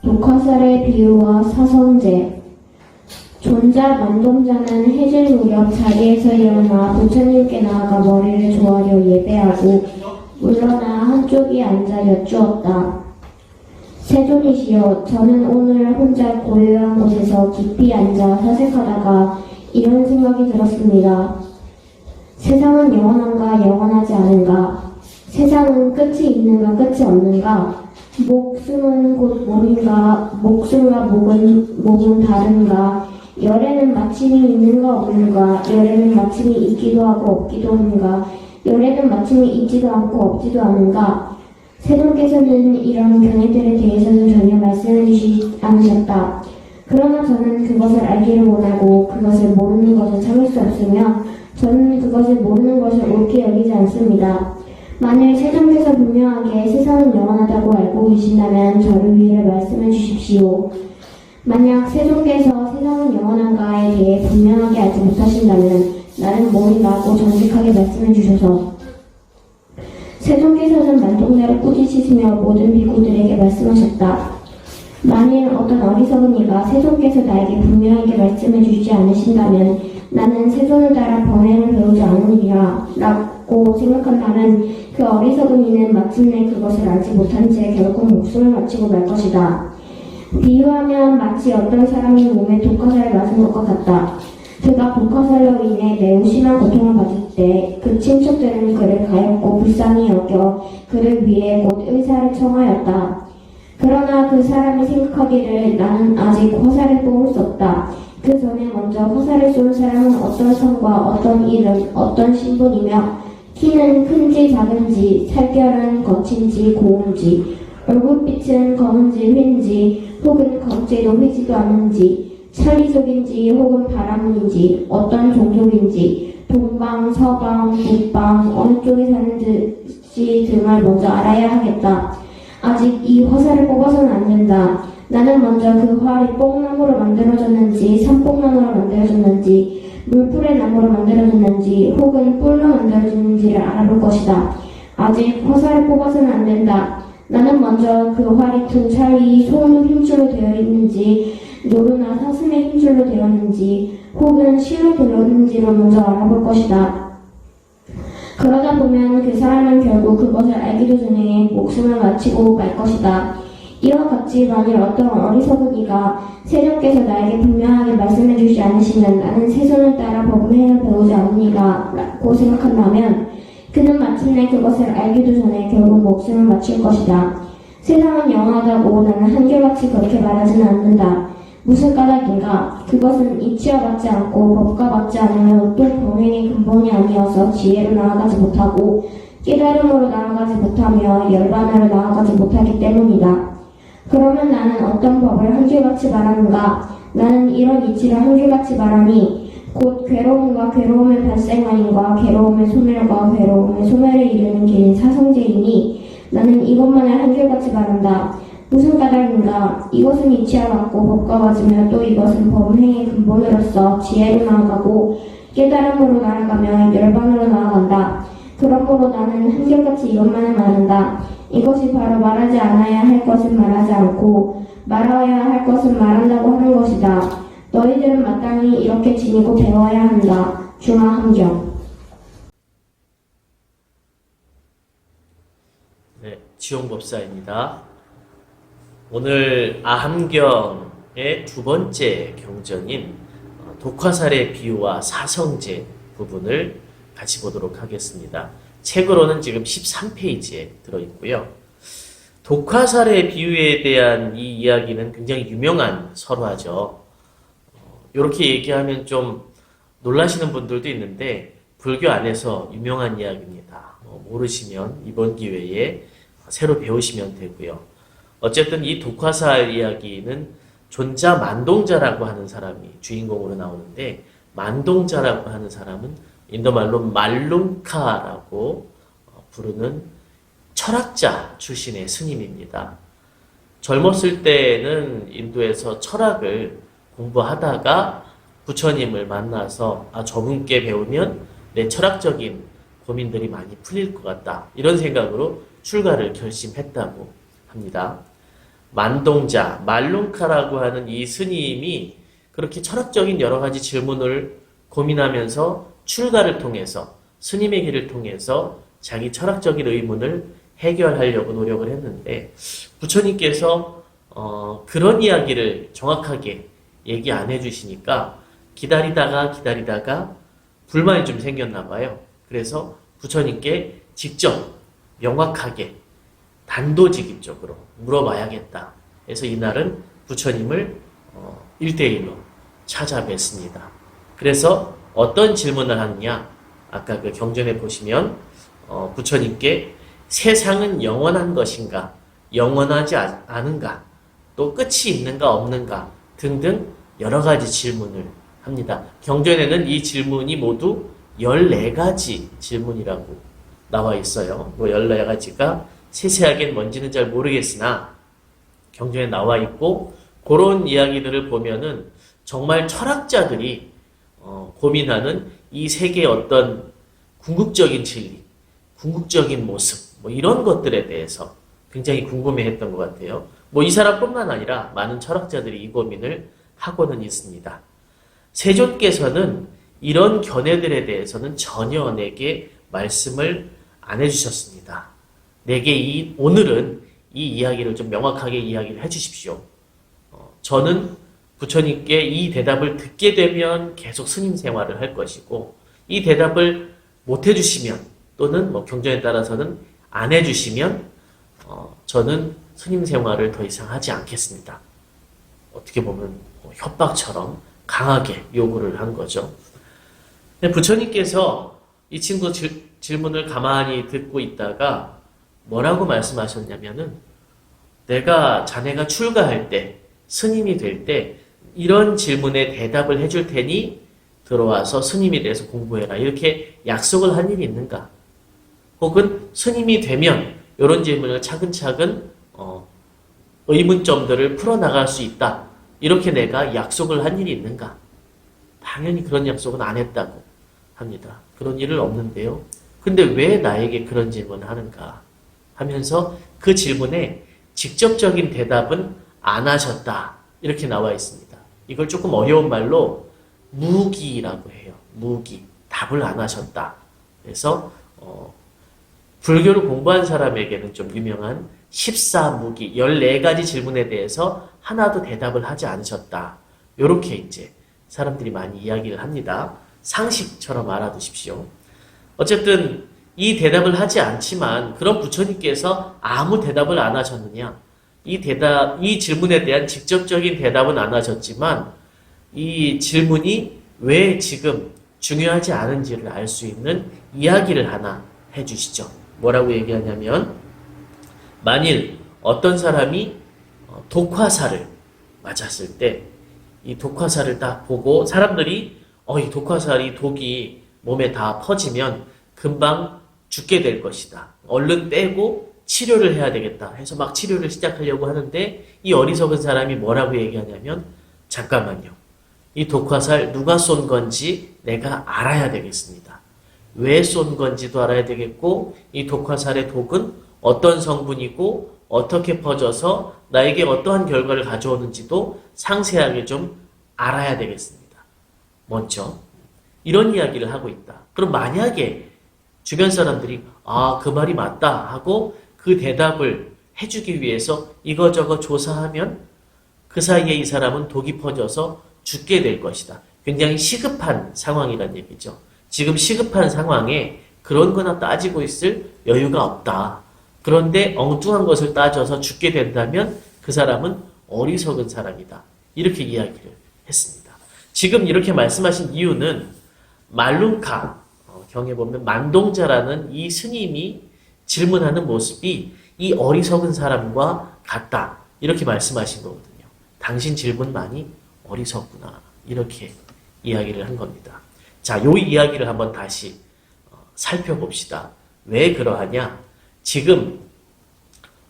독화살의 비유와 사성제. 존자 만동자는 해질 무렵 자리에서 일어나 부처님께 나아가 머리를 조아려 예배하고 물러나 한쪽이 앉아 여쭈었다. 세존이시여, 저는 오늘 혼자 고요한 곳에서 깊이 앉아 사색하다가 이런 생각이 들었습니다. 세상은 영원한가 영원하지 않은가? 세상은 끝이 있는가 끝이 없는가? 목숨은 곧 몸인가? 목숨과 목은 다른가? 열에는 마침이 있는가 없는가? 열에는 마침이 있기도 하고 없기도 하는가? 열에는 마침이 있지도 않고 없지도 않은가? 세존께서는 이런 견해들에 대해서는 전혀 말씀해 주시지 않으셨다. 그러나 저는 그것을 알기를 원하고 그것을 모르는 것을 참을 수 없으며 저는 그것을 모르는 것을 옳게 여기지 않습니다. 만일 세존께서 분명하게 세상은 영원하다고 알고 계신다면 저를 위해 말씀해 주십시오. 만약 세존께서 세상은 영원한가에 대해 분명하게 알지 못하신다면 나는 뭐이 나고 정직하게 말씀해 주셔서. 세존께서는 만동자를 꾸짖으시며 모든 비구들에게 말씀하셨다. 만일 어떤 어리석은 이가 세존께서 나에게 분명하게 말씀해 주지 않으신다면 나는 세존을 따라 번뇌를 배우지 않으리라 라고 생각한다면 그 어리석은 이는 마침내 그것을 알지 못한 채 결국 목숨을 마치고 말 것이다. 비유하면 마치 어떤 사람이 몸에 독화살을 맞은 것과 같다. 그가 독화살로 인해 매우 심한 고통을 받을 때 그 친척들은 그를 가엾고 불쌍히 여겨 그를 위해 곧 의사를 청하였다. 그러나 그 사람이 생각하기를 나는 아직 화살을 뽑을 수 없다. 그 전에 먼저 화살을 쏜 사람은 어떤 성과 어떤 이름 어떤 신분이며 키는 큰지 작은지 살결은 거친지 고운지 얼굴빛은 검은지 흰지 혹은 검지도 휘지도 않은지 천리족인지 혹은 바라문인지 어떤 종족인지 동방, 서방, 북방 어느 쪽에 사는지 등을 먼저 알아야 하겠다. 아직 이 화살을 뽑아서는 안 된다. 나는 먼저 그 활이 뽕나무로 만들어졌는지 산뽕나무로 만들어졌는지 물풀의 나무로 만들어졌는지 혹은 뿔로 만들어졌는지를 알아볼 것이다. 아직 화살을 뽑아서는 안 된다. 나는 먼저 그 활이 등살이 소의 힘줄로 되어 있는지 노루나 사슴의 힘줄로 되었는지 혹은 실로 되었는지를 먼저 알아볼 것이다. 그러다 보면 그 사람은 결국 그것을 알기도 전에 목숨을 마치고 말 것이다. 이와 같이 만일 어떤 어리석은 이가 세존께서 나에게 분명하게 말씀해 주지 않으시면 나는 세존을 따라 법문을 배우지 않으리라 라고 생각한다면 그는 마침내 그것을 알기도 전에 결국 목숨을 마칠 것이다. 세상은 영원하다고 나는 한결같이 그렇게 말하지는 않는다. 무슨 까닭인가? 그것은 이치와 맞지 않고 법과 맞지 않으며 또 범행의 근본이 아니어서 지혜로 나아가지 못하고 깨달음으로 나아가지 못하며 열반으로 나아가지 못하기 때문이다. 그러면 나는 어떤 법을 한결같이 말하는가? 나는 이런 이치를 한결같이 말하니 곧 괴로움과 괴로움의 발생원인과 괴로움의 소멸과 괴로움의 소멸에 이르는 길인 사성제이니 나는 이것만을 한결같이 말한다. 무슨 까닭인가? 이것은 이치와 같고 법과 맞으며 또 이것은 범행의 근본으로서 지혜로 나아가고 깨달음으로 나아가며 열반으로 나아간다. 그러므로 나는 한결같이 이것만을 말한다. 이것이 바로 말하지 않아야 할 것은 말하지 않고 말아야 할 것은 말한다고 하는 것이다. 너희들은 마땅히 이렇게 지니고 배워야 한다. 중화함경. 네, 지용법사입니다. 오늘 아함경의 두 번째 경전인 독화살의 비유와 사성제 부분을 같이 보도록 하겠습니다. 책으로는 지금 13페이지에 들어있고요. 독화살의 비유에 대한 이 이야기는 굉장히 유명한 설화죠. 이렇게 얘기하면 좀 놀라시는 분들도 있는데 불교 안에서 유명한 이야기입니다. 모르시면 이번 기회에 새로 배우시면 되고요. 어쨌든 이 독화살 이야기는 존자 만동자라고 하는 사람이 주인공으로 나오는데 만동자라고 하는 사람은 인도말로 말룽카라고 부르는 철학자 출신의 스님입니다. 젊었을 때는 인도에서 철학을 공부하다가 부처님을 만나서 저분께 배우면 내 철학적인 고민들이 많이 풀릴 것 같다. 이런 생각으로 출가를 결심했다고 합니다. 만동자, 말룬카라고 하는 이 스님이 그렇게 철학적인 여러 가지 질문을 고민하면서 출가를 통해서 스님의 길을 통해서 자기 철학적인 의문을 해결하려고 노력을 했는데 부처님께서 그런 이야기를 정확하게 얘기 안 해주시니까 기다리다가 불만이 좀 생겼나 봐요. 그래서 부처님께 직접 명확하게 단도직입적으로 물어봐야겠다. 그래서 이날은 부처님을 1대1로 찾아뵀습니다. 그래서 어떤 질문을 하느냐? 아까 그 경전에 보시면 부처님께 세상은 영원한 것인가? 영원하지 않은가? 또 끝이 있는가 없는가? 등등 여러 가지 질문을 합니다. 경전에는 이 질문이 모두 14가지 질문이라고 나와 있어요. 뭐 14가지가 세세하게 뭔지는 잘 모르겠으나 경전에 나와 있고 그런 이야기들을 보면은 정말 철학자들이 고민하는 이 세계의 어떤 궁극적인 진리, 궁극적인 모습 뭐 이런 것들에 대해서 굉장히 궁금해했던 것 같아요. 뭐 이 사람뿐만 아니라 많은 철학자들이 이 고민을 하고는 있습니다. 세존께서는 이런 견해들에 대해서는 전혀 내게 말씀을 안 해주셨습니다. 내게 오늘은 이 이야기를 좀 명확하게 이야기를 해주십시오. 저는 부처님께 이 대답을 듣게 되면 계속 스님 생활을 할 것이고 이 대답을 못 해주시면 또는 뭐 경전에 따라서는 안 해주시면 저는 스님 생활을 더 이상 하지 않겠습니다. 어떻게 보면 협박처럼 강하게 요구를 한 거죠. 부처님께서 이 친구 질문을 가만히 듣고 있다가 뭐라고 말씀하셨냐면은 내가 자네가 출가할 때 스님이 될 때 이런 질문에 대답을 해줄 테니 들어와서 스님이 돼서 공부해라. 이렇게 약속을 한 일이 있는가? 혹은 스님이 되면 이런 질문을 차근차근 의문점들을 풀어나갈 수 있다. 이렇게 내가 약속을 한 일이 있는가? 당연히 그런 약속은 안 했다고 합니다. 그런 일은 없는데요. 근데 왜 나에게 그런 질문을 하는가? 하면서 그 질문에 직접적인 대답은 안 하셨다. 이렇게 나와 있습니다. 이걸 조금 어려운 말로 무기라고 해요. 무기. 답을 안 하셨다. 그래서 불교를 공부한 사람에게는 좀 유명한 14무기, 14가지 질문에 대해서 하나도 대답을 하지 않으셨다. 이렇게 이제 사람들이 많이 이야기를 합니다. 상식처럼 알아두십시오. 어쨌든 이 대답을 하지 않지만 그런 부처님께서 아무 대답을 안 하셨느냐? 이 질문에 대한 직접적인 대답은 안 하셨지만 이 질문이 왜 지금 중요하지 않은지를 알 수 있는 이야기를 하나 해주시죠. 뭐라고 얘기하냐면 만일 어떤 사람이 독화살을 맞았을 때 이 독화살을 딱 보고 사람들이 이 독화살이 독이 몸에 다 퍼지면 금방 죽게 될 것이다. 얼른 빼고 치료를 해야 되겠다 해서 막 치료를 시작하려고 하는데 이 어리석은 사람이 뭐라고 얘기하냐면 잠깐만요. 이 독화살 누가 쏜 건지 내가 알아야 되겠습니다. 왜 쏜 건지도 알아야 되겠고 이 독화살의 독은 어떤 성분이고 어떻게 퍼져서 나에게 어떠한 결과를 가져오는지도 상세하게 좀 알아야 되겠습니다. 먼저 이런 이야기를 하고 있다. 그럼 만약에 주변 사람들이 그 말이 맞다 하고 그 대답을 해주기 위해서 이거저거 조사하면 그 사이에 이 사람은 독이 퍼져서 죽게 될 것이다. 굉장히 시급한 상황이란 얘기죠. 지금 시급한 상황에 그런 거나 따지고 있을 여유가 없다. 그런데 엉뚱한 것을 따져서 죽게 된다면 그 사람은 어리석은 사람이다. 이렇게 이야기를 했습니다. 지금 이렇게 말씀하신 이유는 말룬카, 경에 보면 만동자라는 이 스님이 질문하는 모습이 이 어리석은 사람과 같다. 이렇게 말씀하신 거거든요. 당신 질문 많이 어리석구나. 이렇게 이야기를 한 겁니다. 자, 요 이야기를 한번 다시 살펴봅시다. 왜 그러하냐? 지금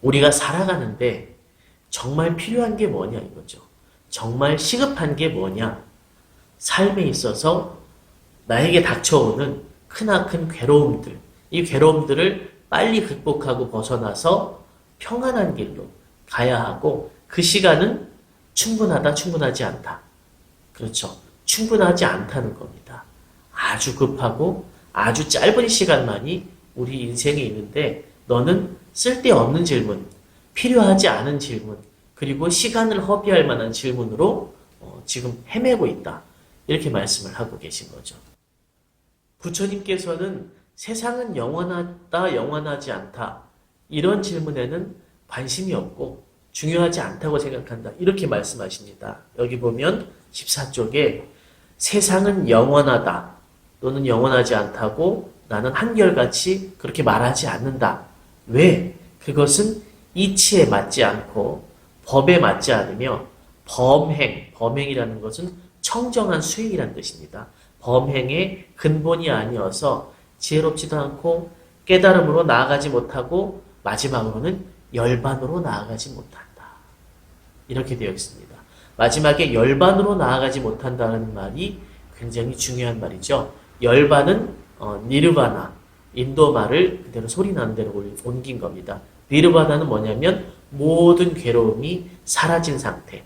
우리가 살아가는데 정말 필요한 게 뭐냐 이거죠. 정말 시급한 게 뭐냐? 삶에 있어서 나에게 닥쳐오는 크나큰 괴로움들, 이 괴로움들을 빨리 극복하고 벗어나서 평안한 길로, 가야 하고 그 시간은 충분하다, 충분하지 않다. 그렇죠. 충분하지 않다는 겁니다. 아주 급하고 아주 짧은 시간만이 우리 인생에 있는데 너는 쓸데없는 질문, 필요하지 않은 질문, 그리고 시간을 허비할 만한 질문으로 지금 헤매고 있다. 이렇게 말씀을 하고 계신 거죠. 부처님께서는 세상은 영원하다, 영원하지 않다. 이런 질문에는 관심이 없고 중요하지 않다고 생각한다. 이렇게 말씀하십니다. 여기 보면 14쪽에 세상은 영원하다 또는 영원하지 않다고 나는 한결같이 그렇게 말하지 않는다. 왜? 그것은 이치에 맞지 않고 법에 맞지 않으며 범행이라는 것은 청정한 수행이라는 뜻입니다. 범행의 근본이 아니어서 지혜롭지도 않고 깨달음으로 나아가지 못하고 마지막으로는 열반으로 나아가지 못한다. 이렇게 되어 있습니다. 마지막에 열반으로 나아가지 못한다는 말이 굉장히 중요한 말이죠. 열반은 니르바나, 인도 말을 그대로 소리 나는 대로 옮긴 겁니다. 니르바나는 뭐냐면 모든 괴로움이 사라진 상태,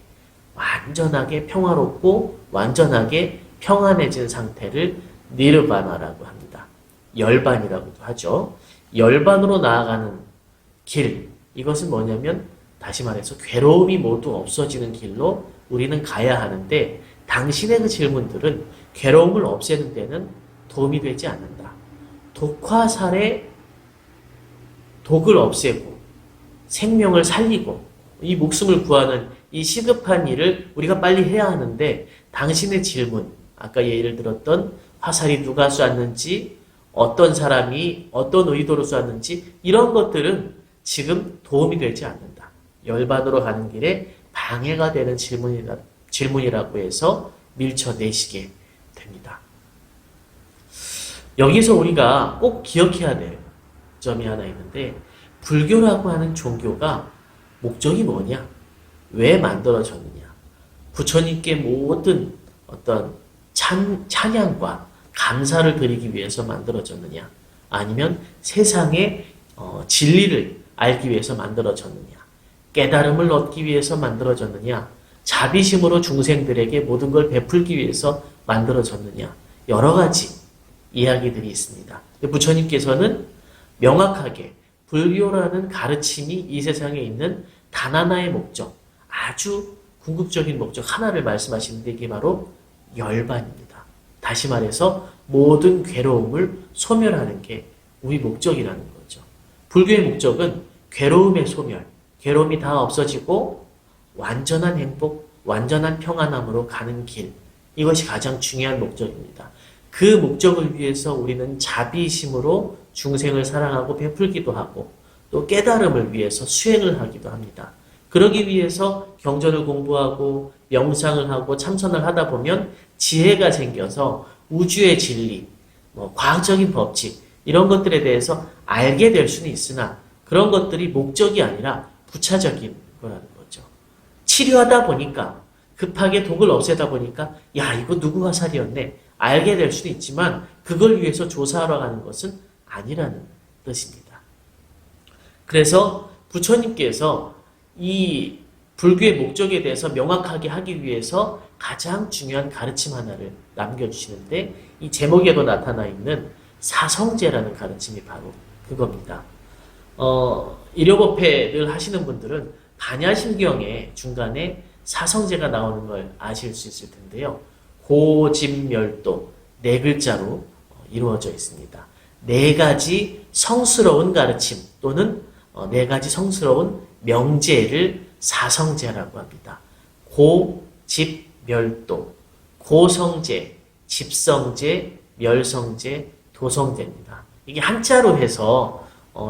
완전하게 평화롭고 완전하게 평안해진 상태를 니르바나라고 합니다. 열반이라고도 하죠. 열반으로 나아가는 길, 이것은 뭐냐면 다시 말해서 괴로움이 모두 없어지는 길로 우리는 가야 하는데 당신의 그 질문들은 괴로움을 없애는 데는 도움이 되지 않는다. 독화살에 독을 없애고 생명을 살리고 이 목숨을 구하는 이 시급한 일을 우리가 빨리 해야 하는데 당신의 질문, 아까 예를 들었던 화살이 누가 쐈는지, 어떤 사람이 어떤 의도로 쐈는지 이런 것들은 지금 도움이 되지 않는다. 열반으로 가는 길에 방해가 되는 질문이라고 해서 밀쳐내시게 됩니다. 여기서 우리가 꼭 기억해야 될 점이 하나 있는데 불교라고 하는 종교가 목적이 뭐냐? 왜 만들어졌느냐? 부처님께 모든 어떤 찬양과 감사를 드리기 위해서 만들어졌느냐? 아니면 세상의 진리를 알기 위해서 만들어졌느냐? 깨달음을 얻기 위해서 만들어졌느냐? 자비심으로 중생들에게 모든 걸 베풀기 위해서 만들어졌느냐? 여러 가지 이야기들이 있습니다. 부처님께서는 명확하게 불교라는 가르침이 이 세상에 있는 단 하나의 목적, 아주 궁극적인 목적 하나를 말씀하시는데 이게 바로 열반입니다. 다시 말해서 모든 괴로움을 소멸하는 게 우리 목적이라는 거죠. 불교의 목적은 괴로움의 소멸, 괴로움이 다 없어지고 완전한 행복, 완전한 평안함으로 가는 길, 이것이 가장 중요한 목적입니다. 그 목적을 위해서 우리는 자비심으로 중생을 사랑하고 베풀기도 하고 또 깨달음을 위해서 수행을 하기도 합니다. 그러기 위해서 경전을 공부하고 명상을 하고 참선을 하다 보면 지혜가 생겨서 우주의 진리, 과학적인 법칙 이런 것들에 대해서 알게 될 수는 있으나 그런 것들이 목적이 아니라 부차적인 거라는 거죠. 치료하다 보니까 급하게 독을 없애다 보니까 야 이거 누구 화살이었네 알게 될 수도 있지만 그걸 위해서 조사하러 가는 것은 아니라는 뜻입니다. 그래서 부처님께서 이 불교의 목적에 대해서 명확하게 하기 위해서 가장 중요한 가르침 하나를 남겨주시는데 이 제목에도 나타나 있는 사성제라는 가르침이 바로 그겁니다. 일요법회를 하시는 분들은 반야심경의 중간에 사성제가 나오는 걸 아실 수 있을 텐데요. 고집멸도 네 글자로 이루어져 있습니다. 네 가지 성스러운 가르침 또는 네 가지 성스러운 명제를 사성제라고 합니다. 고, 집, 멸도, 고성제, 집성제, 멸성제, 도성제입니다. 이게 한자로 해서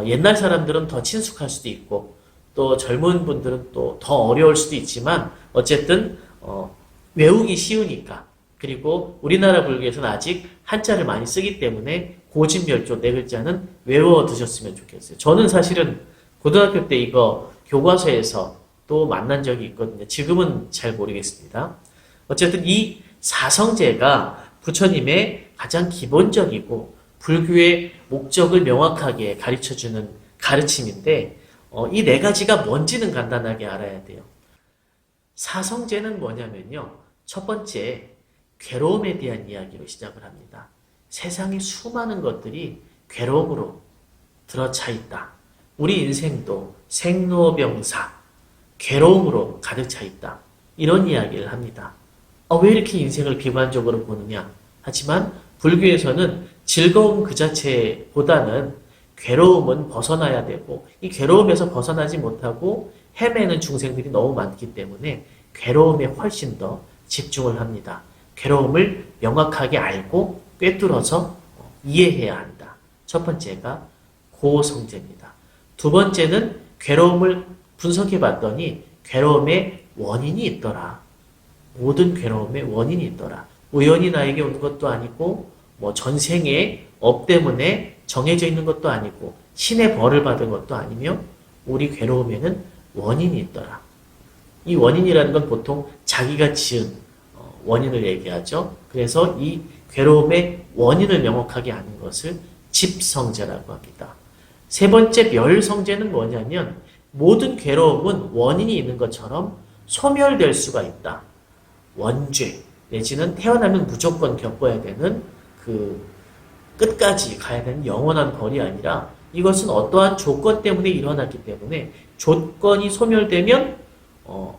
옛날 사람들은 더 친숙할 수도 있고 또 젊은 분들은 또 더 어려울 수도 있지만 어쨌든 외우기 쉬우니까 그리고 우리나라 불교에서는 아직 한자를 많이 쓰기 때문에 고집멸조 네 글자는 외워 두셨으면 좋겠어요. 저는 사실은 고등학교 때 이거 교과서에서 또 만난 적이 있거든요. 지금은 잘 모르겠습니다. 어쨌든 이 사성제가 부처님의 가장 기본적이고 불교의 목적을 명확하게 가르쳐주는 가르침인데 이 네 가지가 뭔지는 간단하게 알아야 돼요. 사성제는 뭐냐면요. 첫 번째, 괴로움에 대한 이야기로 시작을 합니다. 세상의 수많은 것들이 괴로움으로 들어차 있다. 우리 인생도 생로병사, 괴로움으로 가득 차 있다. 이런 이야기를 합니다. 왜 이렇게 인생을 비관적으로 보느냐? 하지만 불교에서는 즐거움 그 자체보다는 괴로움은 벗어나야 되고 이 괴로움에서 벗어나지 못하고 헤매는 중생들이 너무 많기 때문에 괴로움에 훨씬 더 집중을 합니다. 괴로움을 명확하게 알고 꿰뚫어서 이해해야 한다. 첫 번째가 고성제입니다. 두 번째는 괴로움을 분석해 봤더니 괴로움의 원인이 있더라. 모든 괴로움의 원인이 있더라. 우연히 나에게 오는 것도 아니고 전생의 업 때문에 정해져 있는 것도 아니고 신의 벌을 받은 것도 아니며 우리 괴로움에는 원인이 있더라. 이 원인이라는 건 보통 자기가 지은 원인을 얘기하죠. 그래서 이 괴로움의 원인을 명확하게 아는 것을 집성제라고 합니다. 세 번째 멸성제는 뭐냐면 모든 괴로움은 원인이 있는 것처럼 소멸될 수가 있다. 원죄 내지는 태어나면 무조건 겪어야 되는 그 끝까지 가야 되는 영원한 벌이 아니라 이것은 어떠한 조건 때문에 일어났기 때문에 조건이 소멸되면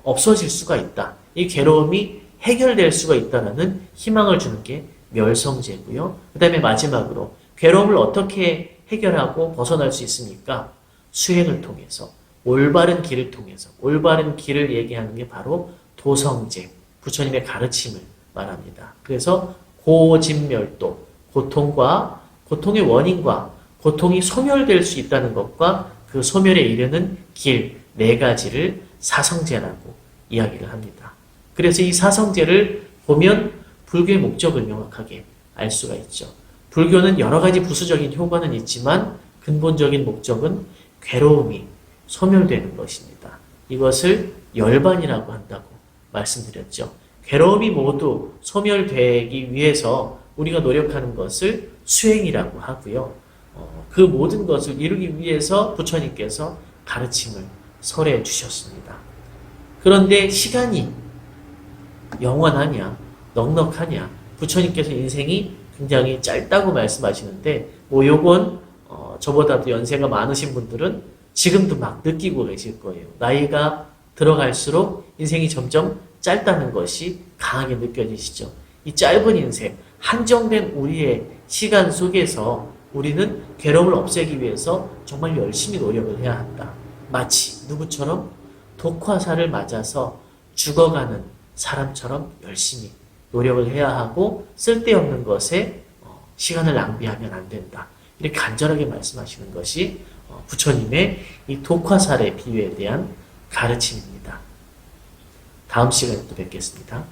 없어질 수가 있다. 이 괴로움이 해결될 수가 있다는 희망을 주는 게 멸성제고요. 그 다음에 마지막으로 괴로움을 어떻게 해결하고 벗어날 수 있습니까? 수행을 통해서 올바른 길을 통해서 올바른 길을 얘기하는 게 바로 도성제, 부처님의 가르침을 말합니다. 그래서 고진멸도, 고통의 원인과 고통이 소멸될 수 있다는 것과 그 소멸에 이르는 길 네 가지를 사성제라고 이야기를 합니다. 그래서 이 사성제를 보면 불교의 목적을 명확하게 알 수가 있죠. 불교는 여러 가지 부수적인 효과는 있지만 근본적인 목적은 괴로움이 소멸되는 것입니다. 이것을 열반이라고 한다고 말씀드렸죠. 괴로움이 모두 소멸되기 위해서 우리가 노력하는 것을 수행이라고 하고요. 그 모든 것을 이루기 위해서 부처님께서 가르침을 설해 주셨습니다. 그런데 시간이 영원하냐, 넉넉하냐, 부처님께서 인생이 굉장히 짧다고 말씀하시는데, 요건, 저보다도 연세가 많으신 분들은 지금도 막 느끼고 계실 거예요. 나이가 들어갈수록 인생이 점점 짧다는 것이 강하게 느껴지시죠. 이 짧은 인생, 한정된 우리의 시간 속에서 우리는 괴로움을 없애기 위해서 정말 열심히 노력을 해야 한다. 마치 누구처럼 독화살을 맞아서 죽어가는 사람처럼 열심히 노력을 해야 하고 쓸데없는 것에 시간을 낭비하면 안 된다. 이렇게 간절하게 말씀하시는 것이 부처님의 이 독화살의 비유에 대한 가르침입니다. 다음 시간에 또 뵙겠습니다.